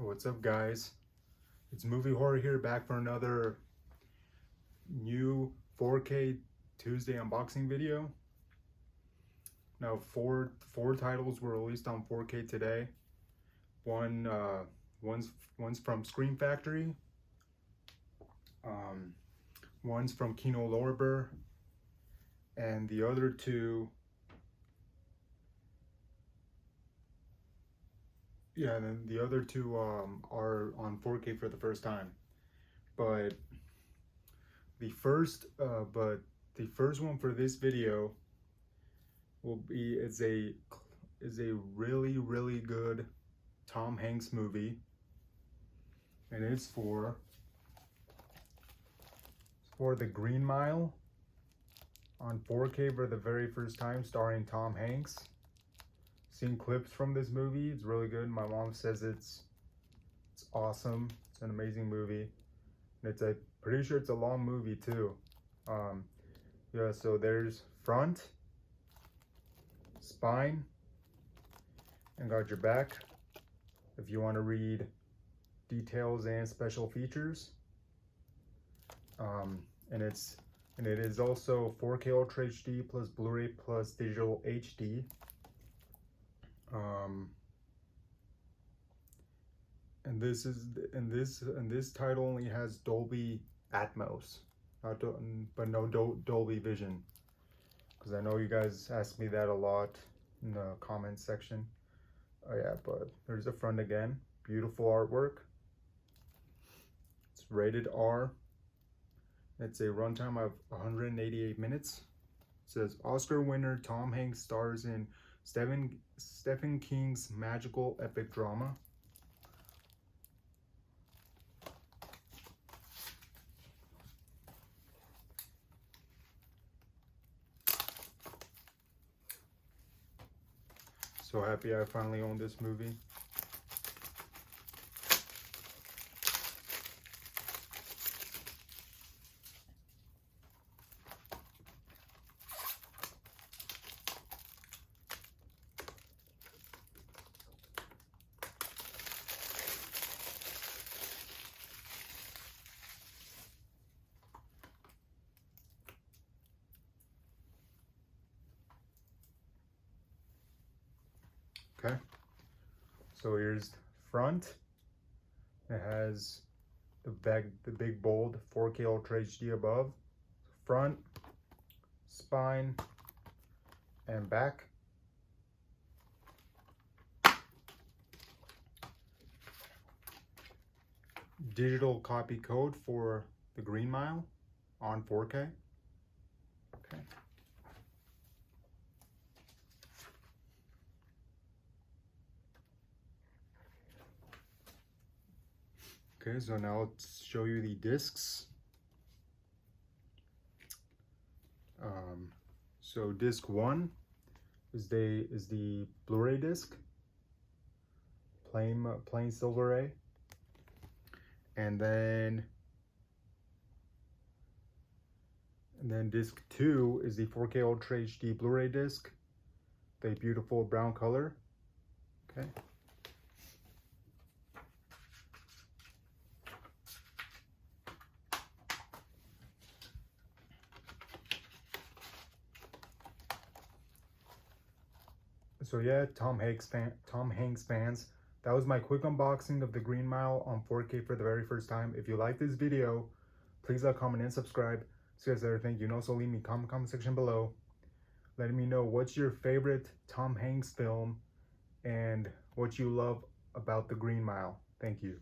What's up, guys? It's Movie Horror here, back for another new 4K Tuesday unboxing video. Now, four titles were released on 4K today. One's from Scream Factory. One's from Kino Lorber, and the other two. Yeah, and then the other two are on 4K for the first time. But the first one for this video is a really good Tom Hanks movie, and it's for The Green Mile on 4K for the very first time, starring Tom Hanks. Seen clips from this movie. It's really good. My mom says it's awesome. It's an amazing movie. And I'm pretty sure it's a long movie too. Yeah, so there's front, spine, and got your back if you want to read details and special features. And it is also 4K Ultra HD plus Blu-ray plus Digital HD. And this title only has Dolby Atmos, but no Dolby Vision, because I know you guys ask me that a lot in the comments section. Oh yeah, but there's the front again. Beautiful artwork. It's rated R. It's a runtime of 188 minutes. It says Oscar winner Tom Hanks stars in Stephen King's magical epic drama. So happy I finally own this movie. Okay, so here's front. It has the big bold 4K Ultra HD above. Front, spine, and back. Digital copy code for The Green Mile on 4K. Okay. Okay, so now let's show you the discs. So disc 1 is the Blu-ray disc, plain silver A, and then disc 2 is the 4K Ultra HD Blu-ray disc, the beautiful brown color. Okay. So yeah, Tom Hanks fans, that was my quick unboxing of The Green Mile on 4K for the very first time. If you like this video, please like, comment, and subscribe. So guys, thank you. And also leave me a comment section below, letting me know what's your favorite Tom Hanks film and what you love about The Green Mile. Thank you.